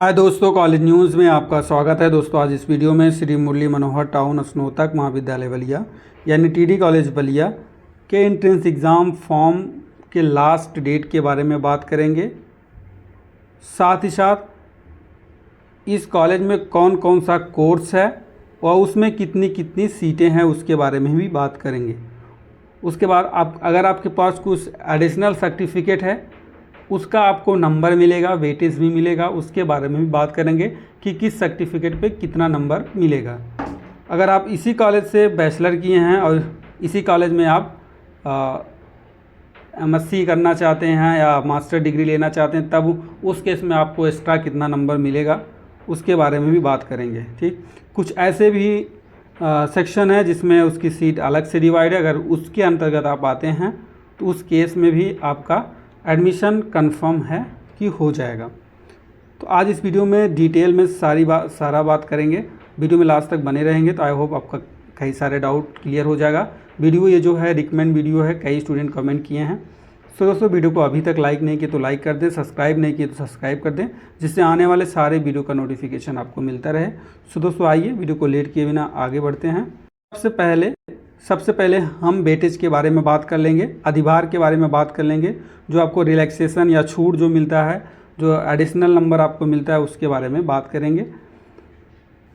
हाय दोस्तों, college news में आपका स्वागत है। दोस्तों आज इस वीडियो में श्री मुरली मनोहर टाउन स्नातक महाविद्यालय बलिया यानी टीडी कॉलेज बलिया के एंट्रेंस एग्ज़ाम फॉर्म के लास्ट डेट के बारे में बात करेंगे। साथ ही साथ इस कॉलेज में कौन कौन सा कोर्स है और उसमें कितनी कितनी सीटें हैं उसके बारे में भी बात करेंगे। उसके बाद अगर आपके पास कुछ एडिशनल सर्टिफिकेट है उसका आपको नंबर मिलेगा, वेटेज भी मिलेगा, उसके बारे में भी बात करेंगे कि किस सर्टिफिकेट पे कितना नंबर मिलेगा। अगर आप इसी कॉलेज से बैचलर किए हैं और इसी कॉलेज में आप एमएससी करना चाहते हैं या मास्टर डिग्री लेना चाहते हैं तब उस केस में आपको एक्स्ट्रा कितना नंबर मिलेगा उसके बारे में भी बात करेंगे। ठीक, कुछ ऐसे भी सेक्शन है जिसमें उसकी सीट अलग से डिवाइड है। अगर उसके अंतर्गत आप आते हैं तो उस केस में भी आपका एडमिशन कंफर्म है कि हो जाएगा। तो आज इस वीडियो में डिटेल में सारा बात करेंगे। वीडियो में लास्ट तक बने रहेंगे तो आई होप आपका कई सारे डाउट क्लियर हो जाएगा। वीडियो ये जो है रिकमेंड वीडियो है, कई स्टूडेंट कमेंट किए हैं। सो दोस्तों वीडियो को अभी तक लाइक नहीं किए तो लाइक कर दें, सब्सक्राइब नहीं किए तो सब्सक्राइब कर दें, जिससे आने वाले सारे वीडियो का नोटिफिकेशन आपको मिलता रहे। सो दोस्तों आइए वीडियो को लेट किए बिना आगे बढ़ते हैं। सबसे पहले हम वेटेज के बारे में बात कर लेंगे, अधिभार के बारे में बात कर लेंगे, जो आपको रिलैक्सेशन या छूट जो मिलता है, जो एडिशनल नंबर आपको मिलता है उसके बारे में बात करेंगे।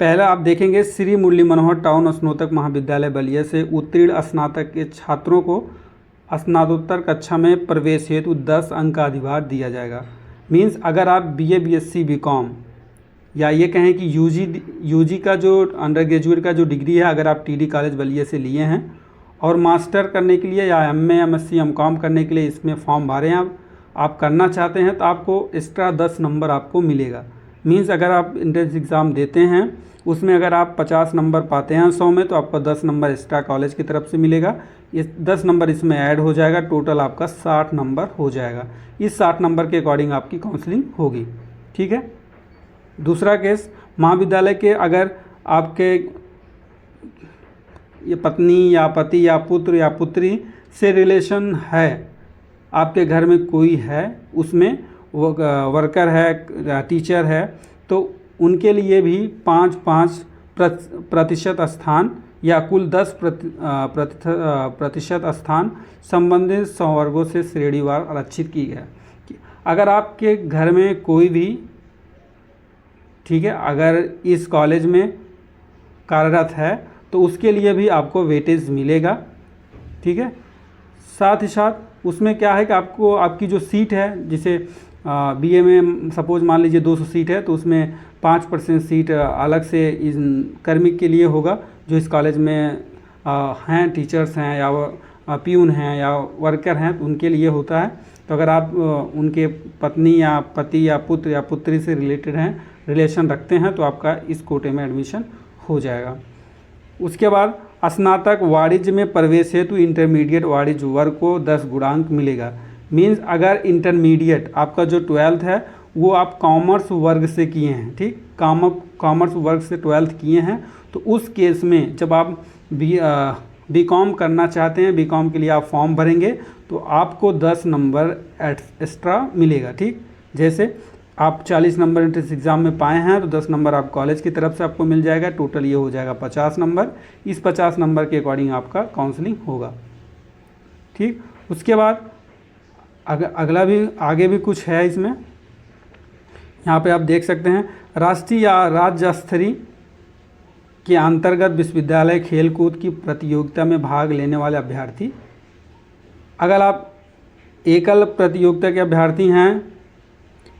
पहला आप देखेंगे श्री मुरली मनोहर टाउन स्नातक महाविद्यालय बलिया से उत्तीर्ण स्नातक के छात्रों को स्नातकोत्तर कक्षा में प्रवेश हेतु 10 अंक का अधिभार दिया जाएगा। मीन्स अगर आप बीए, बीएससी, बीकॉम या ये कहें कि यूजी का जो अंडर ग्रेजुएट का जो डिग्री है अगर आप टीडी कॉलेज बलिया से लिए हैं और मास्टर करने के लिए या एमए, एमएससी, एमकॉम करने के लिए इसमें फॉर्म भरे हैं आप करना चाहते हैं तो आपको एक्स्ट्रा 10 नंबर आपको मिलेगा। मीन्स अगर आप एंट्रेंस एग्ज़ाम देते हैं उसमें अगर आप 50 नंबर पाते हैं 100 में तो आपको 10 नंबर एक्स्ट्रा कॉलेज की तरफ से मिलेगा। ये 10 नंबर इसमें ऐड हो जाएगा, टोटल आपका 60 नंबर हो जाएगा। इस 60 नंबर के अकॉर्डिंग आपकी काउंसलिंग होगी। ठीक है। दूसरा केस, महाविद्यालय के अगर आपके ये पत्नी या पति या पुत्र या पुत्री से रिलेशन है, आपके घर में कोई है उसमें वर्कर है, टीचर है, तो उनके लिए भी 5-5 प्रतिशत स्थान या कुल 10 प्रतिशत स्थान संबंधित संवर्गों से श्रेणीवार आरक्षित की गया। अगर आपके घर में कोई भी, ठीक है, अगर इस कॉलेज में कार्यरत है तो उसके लिए भी आपको वेटेज मिलेगा। ठीक है। साथ ही साथ उसमें क्या है कि आपको आपकी जो सीट है, जिसे बीए में सपोज मान लीजिए 200 सीट है तो उसमें 5% सीट अलग से कार्मिक के लिए होगा जो इस कॉलेज में हैं, टीचर्स हैं या प्यून हैं या वर्कर हैं तो उनके लिए होता है। तो अगर आप उनके पत्नी या पति या पुत्र या पुत्री से रिलेटेड हैं, रिलेशन रखते हैं तो आपका इस कोटे में एडमिशन हो जाएगा। उसके बाद स्नातक वाणिज्य में प्रवेश हेतु इंटरमीडिएट वाणिज्य वर्ग को 10 गुणांक मिलेगा। मीन्स अगर इंटरमीडिएट आपका जो 12th है वो आप कॉमर्स वर्ग से किए हैं, ठीक, कॉमर्स वर्ग से 12th किए हैं तो उस केस में जब आप बीकॉम करना चाहते हैं, बीकॉम के लिए आप फॉर्म भरेंगे तो आपको 10 नंबर एक्स्ट्रा मिलेगा। ठीक, जैसे आप 40 नंबर एंट्रेंस एग्ज़ाम में पाए हैं तो 10 नंबर आप कॉलेज की तरफ से आपको मिल जाएगा। टोटल ये हो जाएगा 50 नंबर। इस 50 नंबर के अकॉर्डिंग आपका काउंसलिंग होगा। ठीक, उसके बाद अगला भी आगे भी कुछ है इसमें, यहाँ पे आप देख सकते हैं राष्ट्रीय या राज्य स्तरीय के अंतर्गत विश्वविद्यालय खेलकूद की प्रतियोगिता में भाग लेने वाले अभ्यर्थी, अगर आप एकल प्रतियोगिता के अभ्यर्थी हैं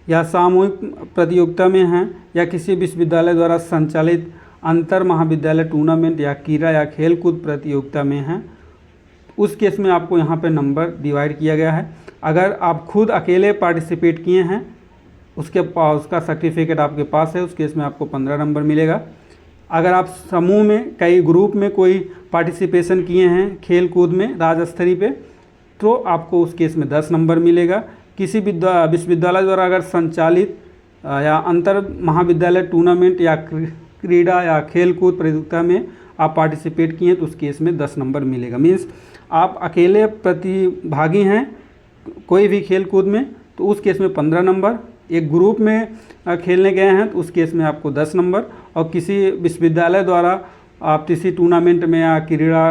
या सामूहिक प्रतियोगिता में हैं या किसी विश्वविद्यालय द्वारा संचालित अंतर महाविद्यालय टूर्नामेंट या क्रीड़ा या खेलकूद प्रतियोगिता में हैं, उस केस में आपको यहाँ पे नंबर डिवाइड किया गया है। अगर आप खुद अकेले पार्टिसिपेट किए हैं उसका सर्टिफिकेट आपके पास है, उस केस में आपको 15 नंबर मिलेगा। अगर आप समूह में कई ग्रुप में कोई पार्टिसिपेशन किए हैं खेल कूद में राज्य स्तरीय पे तो आपको उस केस में 10 नंबर मिलेगा। किसी विश्वविद्यालय द्वारा अगर संचालित या अंतर महाविद्यालय टूर्नामेंट या क्रीड़ा या खेल कूद प्रतियोगिता में आप पार्टिसिपेट किए तो उस केस में 10 नंबर मिलेगा। मीन्स आप अकेले प्रतिभागी हैं कोई भी खेल कूद में तो उस केस में 15 नंबर, एक ग्रुप में खेलने गए हैं तो उस केस में आपको 10 नंबर, और किसी विश्वविद्यालय द्वारा आप किसी टूर्नामेंट में या क्रीड़ा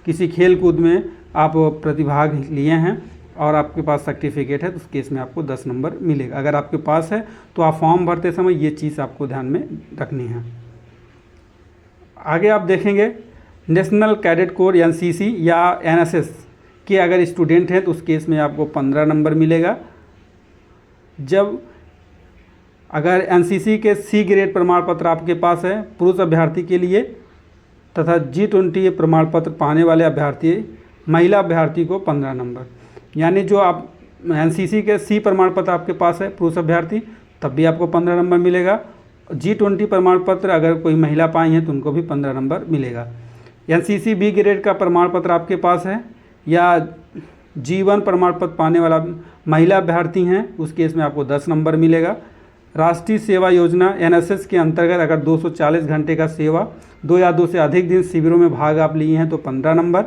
किसी खेल कूद में आप प्रतिभाग लिए हैं और आपके पास सर्टिफिकेट है तो उस केस में आपको 10 नंबर मिलेगा। अगर आपके पास है तो आप फॉर्म भरते समय ये चीज़ आपको ध्यान में रखनी है। आगे आप देखेंगे नेशनल कैडेट कोर एनसीसी या एनएसएस के अगर स्टूडेंट हैं तो उस केस में आपको 15 नंबर मिलेगा। जब अगर एनसीसी के सी ग्रेड प्रमाण पत्र आपके पास है पुरुष अभ्यर्थी के लिए तथा G20 प्रमाण पत्र पाने वाले अभ्यर्थी महिला अभ्यर्थी को 15 नंबर, यानी जो आप एनसीसी के सी प्रमाण पत्र आपके पास है पुरुष अभ्यर्थी तब भी आपको 15 नंबर मिलेगा। G20 प्रमाण पत्र अगर कोई महिला पाई है तो उनको भी 15 नंबर मिलेगा। एनसीसी बी ग्रेड का प्रमाण पत्र आपके पास है या G1 प्रमाण पत्र पाने वाला महिला अभ्यर्थी हैं उस केस में आपको 10 नंबर मिलेगा। राष्ट्रीय सेवा योजना एनएसएस के अंतर्गत अगर 240 घंटे का सेवा 2 या 2 से अधिक दिन शिविरों में भाग आप लिए हैं तो 15 नंबर,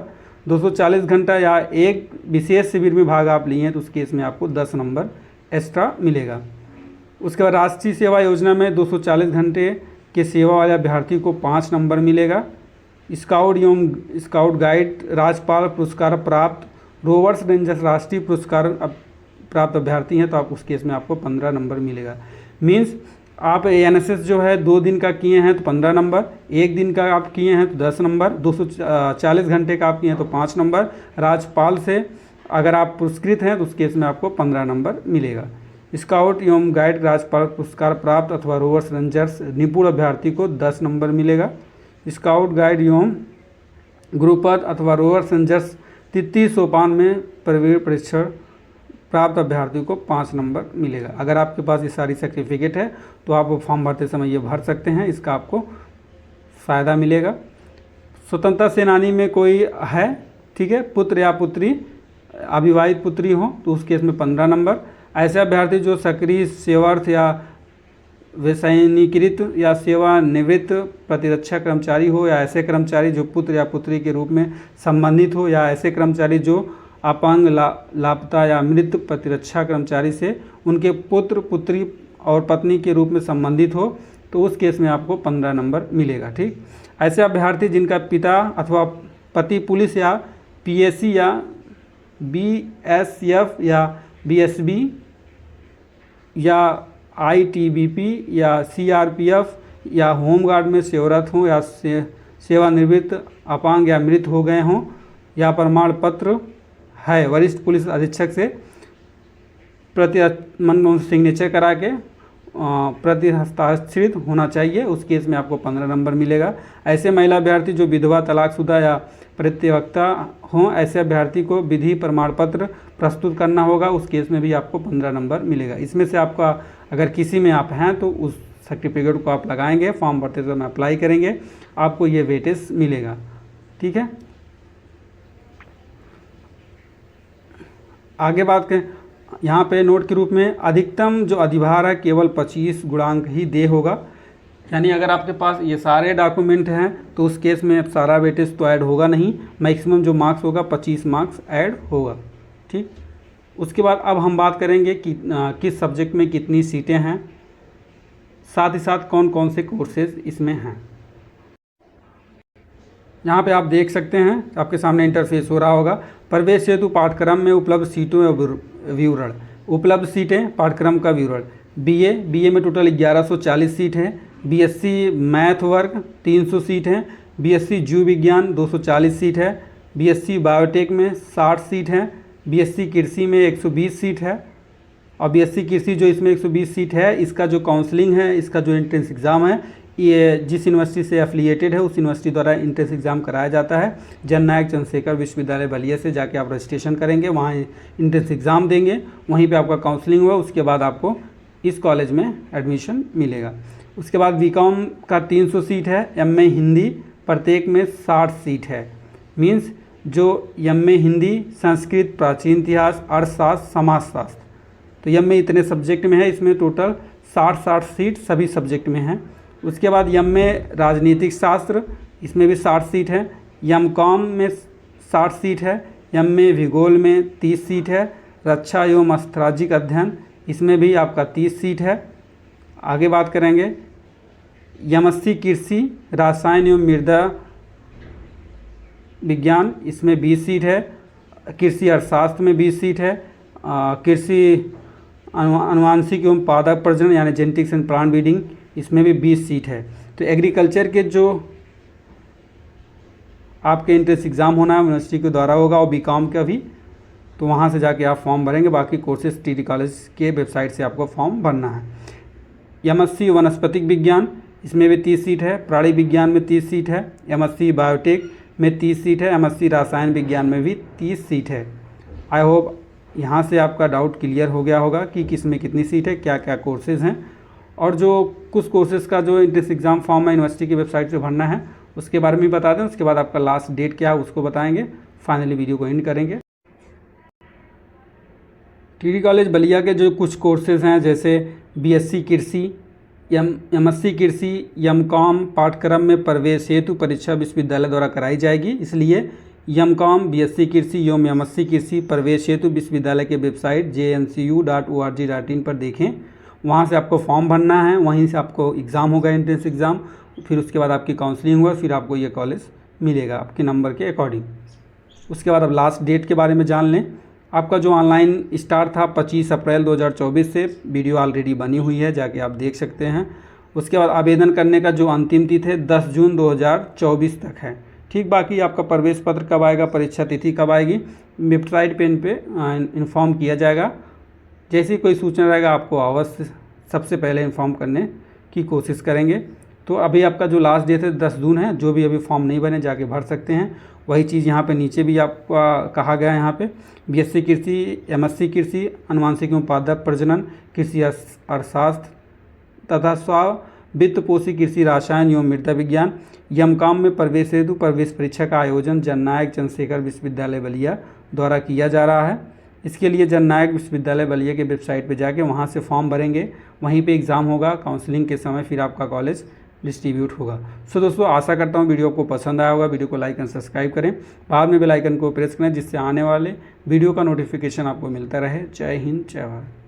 240 घंटा या एक विशेष शिविर में भाग आप लिए हैं तो उस केस में आपको 10 नंबर एक्स्ट्रा मिलेगा। उसके बाद राष्ट्रीय सेवा योजना में 240 घंटे के सेवा वाले अभ्यर्थी को 5 नंबर मिलेगा। स्काउट एवं स्काउट गाइड राज्यपाल पुरस्कार प्राप्त रोवर्स रेंजर्स राष्ट्रीय पुरस्कार प्राप्त अभ्यर्थी हैं तो आप उस केस में आपको 15 नंबर मिलेगा। मीन्स आप एनएसएस जो है 2 दिन का किए हैं तो 15 नंबर, 1 दिन का आप किए हैं तो 10 नंबर, 240 घंटे का आप किए हैं तो 5 नंबर, राज्यपाल से अगर आप पुरस्कृत हैं तो उस केस में आपको 15 नंबर मिलेगा। स्काउट एवं गाइड राज्यपाल पुरस्कार प्राप्त अथवा रोवर्स रेंजर्स निपुण अभ्यर्थी को 10 नंबर मिलेगा। स्काउट गाइड एवं ग्रुपद अथवा रोवर्स रेंजर्स तृतीय सोपान में प्रवीण परीक्षण प्राप्त अभ्यर्थी को 5 नंबर मिलेगा। अगर आपके पास ये सारी सर्टिफिकेट है तो आप फॉर्म भरते समय ये भर सकते हैं, इसका आपको फ़ायदा मिलेगा। स्वतंत्रता सेनानी में कोई है, ठीक है, पुत्र या पुत्री अविवाहित पुत्री हो तो उस केस में 15 नंबर। ऐसे अभ्यर्थी जो सक्रिय सेवार्थ या वैसैनिकृत या सेवानिवृत्त प्रतिरक्षा कर्मचारी हो या ऐसे कर्मचारी जो पुत्र या पुत्री के रूप में संबंधित हो या ऐसे कर्मचारी जो अपंग लापता या मृत प्रतिरक्षा कर्मचारी से उनके पुत्र पुत्री और पत्नी के रूप में संबंधित हो तो उस केस में आपको 15 नंबर मिलेगा। ठीक, ऐसे अभ्यर्थी जिनका पिता अथवा पति पुलिस या पीएससी या बीएसएफ या बीएसबी या आईटीबीपी या सीआरपीएफ या होमगार्ड में सेवारत हों या सेवानिवृत्त अपांग या मृत हो गए हों या प्रमाण पत्र है वरिष्ठ पुलिस अधीक्षक से प्रति सिग्नेचर करा के प्रति हस्ताक्षरित होना चाहिए, उस केस में आपको 15 नंबर मिलेगा। ऐसे महिला अभ्यर्थी जो विधवा तलाकशुदा या प्रत्यवक्ता हों ऐसे अभ्यर्थी को विधि प्रमाण पत्र प्रस्तुत करना होगा, उस केस में भी आपको 15 नंबर मिलेगा। इसमें से आपका अगर किसी में आप हैं तो उस सर्टिफिकेट को आप लगाएंगे, फॉर्म भरते समय अप्लाई करेंगे, आपको ये वेटेज मिलेगा। ठीक है, आगे बात करें, यहाँ पे नोट के रूप में अधिकतम जो अधिभार है केवल 25 गुणांक ही दे होगा, यानी अगर आपके पास ये सारे डॉक्यूमेंट हैं तो उस केस में अब सारा वेटेज तो ऐड होगा नहीं, मैक्सिमम जो मार्क्स होगा 25 मार्क्स ऐड होगा। ठीक, उसके बाद अब हम बात करेंगे कि किस सब्जेक्ट में कितनी सीटें हैं, साथ ही साथ कौन कौन से कोर्सेज इसमें हैं। यहाँ पे आप देख सकते हैं, आपके सामने इंटरफेस हो रहा होगा। प्रवेश हेतु पाठ्यक्रम में उपलब्ध सीटों एवं विवरण, उपलब्ध सीटें, पाठ्यक्रम का विवरण। बीए में टोटल 1140 सीट है। बीएससी मैथ वर्ग 300 सीट है। बीएससी जीव विज्ञान 240 सीट है। बीएससी बायोटेक में 60 सीट है। बीएससी कृषि में 120 सीट है। और बीएससी कृषि जो इसमें 120 सीट है, इसका जो काउंसलिंग है, इसका जो एंट्रेंस एग्ज़ाम है, ये जिस यूनिवर्सिटी से एफिलिएटेड है उस यूनिवर्सिटी द्वारा एंट्रेंस एग्ज़ाम कराया जाता है। जननायक चंद्रशेखर विश्वविद्यालय बलिया से जाके आप रजिस्ट्रेशन करेंगे, वहाँ एंट्रेंस एग्ज़ाम देंगे, वहीं पे आपका काउंसलिंग हुआ, उसके बाद आपको इस कॉलेज में एडमिशन मिलेगा। उसके बाद बीकॉम का 300 सीट है। एमए हिंदी प्रत्येक में 60 सीट है। मीन्स जो एमए हिंदी, संस्कृत, प्राचीन इतिहास, अर्थशास्त्र, समाजशास्त्र, तो एमए इतने सब्जेक्ट में है, इसमें टोटल 60 सीट सभी सब्जेक्ट में हैं। उसके बाद एमए राजनीतिक शास्त्र, इसमें भी 60 सीट है। एमकॉम में 60 सीट है। एमए भूगोल में 30 सीट है। रक्षा एवं स्ट्रैटेजिक अध्ययन इसमें भी आपका 30 सीट है। आगे बात करेंगे एमएससी कृषि रसायन एवं मृदा विज्ञान, इसमें 20 सीट है। कृषि अर्थशास्त्र में 20 सीट है। कृषि अनुवांशिक एवं पादप प्रजनन यानी जेनेटिक्स एंड प्लांट ब्रीडिंग, इसमें भी 20 सीट है। तो एग्रीकल्चर के जो आपके एंट्रेंस एग्ज़ाम होना है यूनिवर्सिटी के द्वारा होगा और बीकॉम का भी, तो वहाँ से जाके आप फॉर्म भरेंगे। बाकी कोर्सेज टीटी कॉलेज के वेबसाइट से आपको फॉर्म भरना है। एमएससी वनस्पतिक विज्ञान, इसमें भी 30 सीट है। प्राणी विज्ञान में 30 सीट है। एमएससी बायोटेक में 30 सीट है। एमएससी रसायन विज्ञान में भी 30 सीट है। आई होप यहाँ से आपका डाउट क्लियर हो गया होगा कि किस में कितनी सीट है, क्या क्या कोर्सेज़ हैं, और जो कुछ कोर्सेज़ का जो एंट्रेंस एग्ज़ाम फॉर्म है यूनिवर्सिटी की वेबसाइट से भरना है उसके बारे में बता दें। उसके बाद आपका लास्ट डेट क्या है उसको बताएंगे। फाइनली वीडियो को एंड करेंगे। टीटी कॉलेज बलिया के जो कुछ कोर्सेज़ हैं जैसे बीएससी कृषि, एमएससी कृषि, एमकॉम पाठ्यक्रम में प्रवेश हेतु परीक्षा विश्वविद्यालय द्वारा कराई जाएगी। इसलिए एमकॉम, बीएससी कृषि एवं एमएससी कृषि प्रवेश हेतु विश्वविद्यालय के वेबसाइट jncu.org.in पर देखें। वहाँ से आपको फॉर्म भरना है, वहीं से आपको एग्ज़ाम होगा, एंट्रेंस एग्ज़ाम, फिर उसके बाद आपकी काउंसलिंग होगा, फिर आपको ये कॉलेज मिलेगा आपके नंबर के अकॉर्डिंग। उसके बाद अब लास्ट डेट के बारे में जान लें। आपका जो ऑनलाइन स्टार्ट था 25 अप्रैल 2024 से, वीडियो ऑलरेडी बनी हुई है, जाके आप देख सकते हैं। उसके बाद आवेदन करने का जो अंतिम तिथि है 10 जून 2024 तक है। ठीक, बाकी आपका प्रवेश पत्र कब आएगा, परीक्षा तिथि कब आएगी, वेबसाइट पे इन पे इन्फॉर्म किया जाएगा। जैसी कोई सूचना रहेगा आपको अवश्य सबसे पहले इन्फॉर्म करने की कोशिश करेंगे। तो अभी आपका जो लास्ट डेट है 10 जून है। जो भी अभी फॉर्म नहीं बने जाके भर सकते हैं। वही चीज़ यहाँ पे नीचे भी आपका कहा गया है। यहाँ पे बीएससी कृषि, एमएससी कृषि, अनुवांशिक एवं पादप प्रजनन, कृषि अर्थशास्त्र तथा वित्त पोषी कृषि रसायन एवं मृदा विज्ञान, एमकॉम में प्रवेश हेतु प्रवेश परीक्षा का आयोजन जननायक चंद्रशेखर विश्वविद्यालय बलिया द्वारा किया जा रहा है। इसके लिए जननायक विश्वविद्यालय बलिया के वेबसाइट पर जाके वहाँ से फॉर्म भरेंगे, वहीं पे एग्ज़ाम होगा। काउंसलिंग के समय फिर आपका कॉलेज डिस्ट्रीब्यूट होगा। सो दोस्तों, आशा करता हूँ वीडियो को पसंद आया होगा। वीडियो को लाइक एंड सब्सक्राइब करें, बाद में बेल आइकन को प्रेस करें जिससे आने वाले वीडियो का नोटिफिकेशन आपको मिलता रहे। जय हिंद, जय भारत।